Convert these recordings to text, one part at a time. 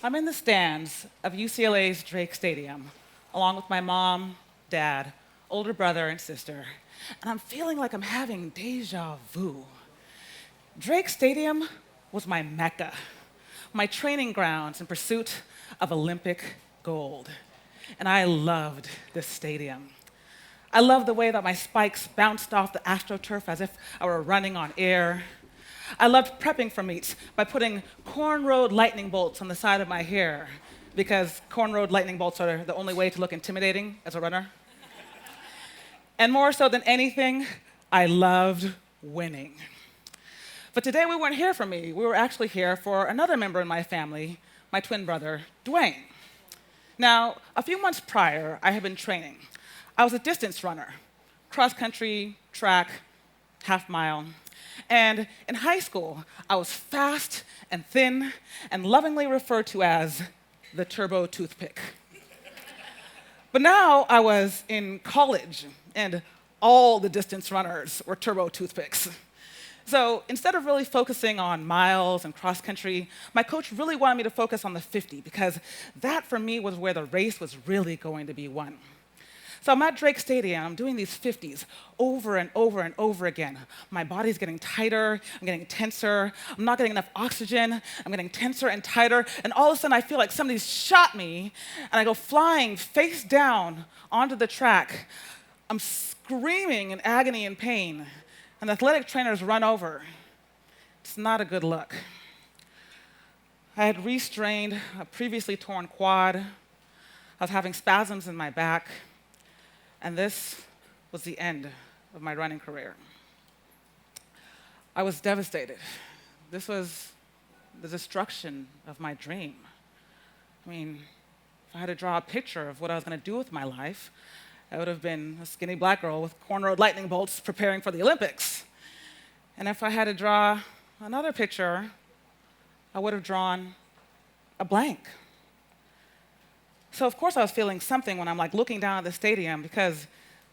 I'm in the stands of UCLA's Drake Stadium, along with my mom, dad, older brother, and sister, and I'm feeling like I'm having deja vu. Drake Stadium was my mecca, my training grounds in pursuit of Olympic gold. And I loved this stadium. I loved the way that my spikes bounced off the AstroTurf as if I were running on air. I loved prepping for meets by putting cornrowed lightning bolts on the side of my hair, because cornrowed lightning bolts are the only way to look intimidating as a runner. And more so than anything, I loved winning. But today we weren't here for me. We were actually here for another member in my family, my twin brother, Duane. Now, a few months prior, I had been training. I was a distance runner, cross country, track, half mile. And in high school, I was fast and thin and lovingly referred to as the turbo toothpick. But now I was in college, and all the distance runners were turbo toothpicks. So instead of really focusing on miles and cross country, my coach really wanted me to focus on the 50, because that for me was where the race was really going to be won. So I'm at Drake Stadium, I'm doing these 50s over and over and over again. My body's getting tighter, I'm getting tenser, I'm not getting enough oxygen, I'm getting tenser and tighter, and all of a sudden I feel like somebody's shot me, and I go flying face down onto the track. I'm screaming in agony and pain, and the athletic trainers run over. It's not a good look. I had restrained a previously torn quad, I was having spasms in my back, and this was the end of my running career. I was devastated. This was the destruction of my dream. I mean, if I had to draw a picture of what I was going to do with my life, I would have been a skinny black girl with cornrowed lightning bolts preparing for the Olympics. And if I had to draw another picture, I would have drawn a blank. So of course I was feeling something when I'm like looking down at the stadium, because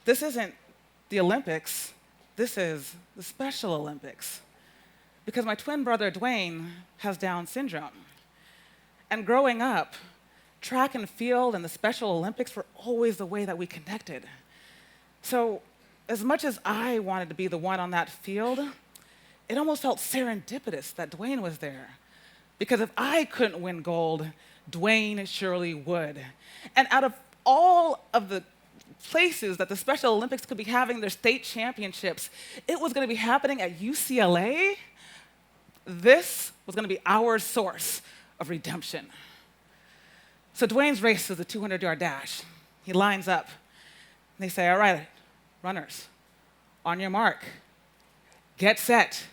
this isn't the Olympics, this is the Special Olympics. Because my twin brother Duane has Down syndrome. And growing up, track and field and the Special Olympics were always the way that we connected. So as much as I wanted to be the one on that field, it almost felt serendipitous that Duane was there. Because if I couldn't win gold, Duane surely would. And out of all of the places that the Special Olympics could be having their state championships, it was going to be happening at UCLA. This was going to be our source of redemption. So Duane's race is a 200-yard dash. He lines up, and they say, all right, runners, on your mark, get set,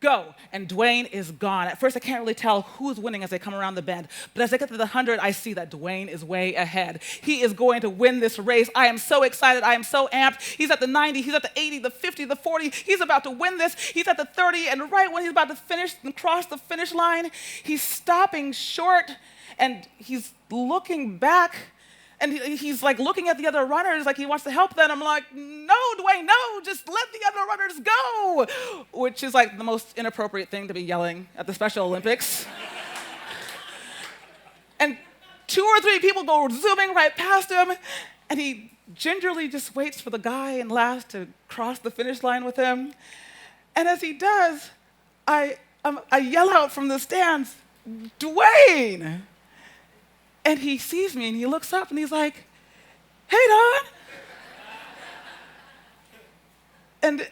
go. And Duane is gone. At first, I can't really tell who's winning as they come around the bend, but as I get to the 100, I see that Duane is way ahead. He is going to win this race. I am so excited. I am so amped. He's at the 90, he's at the 80, the 50, the 40. He's about to win this. He's at the 30, and right when he's about to finish and cross the finish line, he's stopping short, and he's looking back, and he's like looking at the other runners like he wants to help them. I'm like, no, Duane, no, just let the other runners go, which is like the most inappropriate thing to be yelling at the Special Olympics. And 2 or 3 people go zooming right past him, and he gingerly just waits for the guy in last to cross the finish line with him. And as he does, I yell out from the stands, Duane! And he sees me and he looks up and he's like, hey, Don. And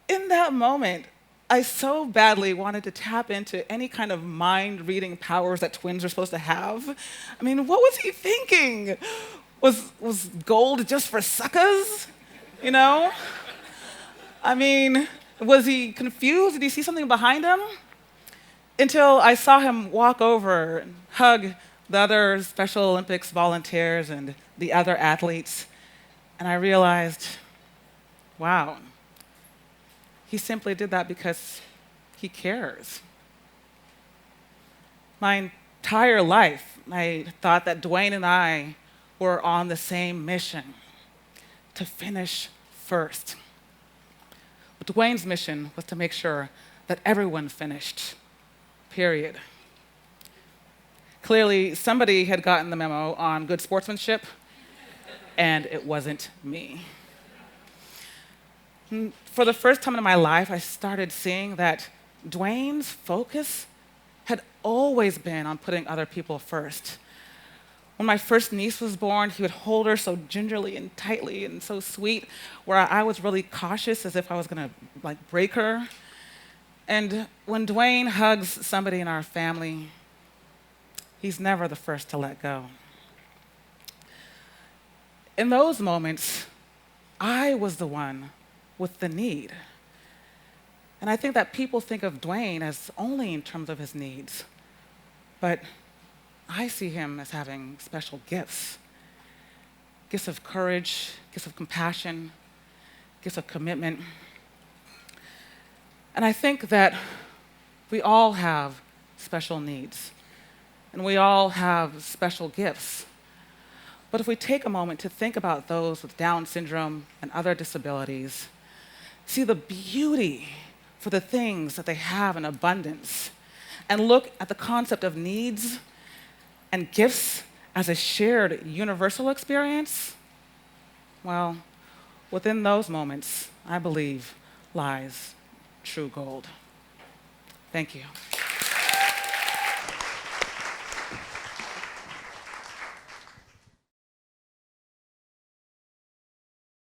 in that moment, I so badly wanted to tap into any kind of mind-reading powers that twins are supposed to have. I mean, what was he thinking? Was gold just for suckers? You know? I mean, was he confused? Did he see something behind him? Until I saw him walk over and hug the other Special Olympics volunteers and the other athletes, and I realized, wow, he simply did that because he cares. My entire life, I thought that Duane and I were on the same mission, to finish first. But Duane's mission was to make sure that everyone finished, period. Clearly, somebody had gotten the memo on good sportsmanship, and it wasn't me. For the first time in my life, I started seeing that Duane's focus had always been on putting other people first. When my first niece was born, he would hold her so gingerly and tightly and so sweet, where I was really cautious as if I was gonna break her. And when Duane hugs somebody in our family, he's never the first to let go. In those moments, I was the one with the need. And I think that people think of Duane as only in terms of his needs, but I see him as having special gifts. Gifts of courage, gifts of compassion, gifts of commitment. And I think that we all have special needs, and we all have special gifts. But if we take a moment to think about those with Down syndrome and other disabilities, see the beauty for the things that they have in abundance, and look at the concept of needs and gifts as a shared universal experience, well, within those moments, I believe, lies true gold. Thank you.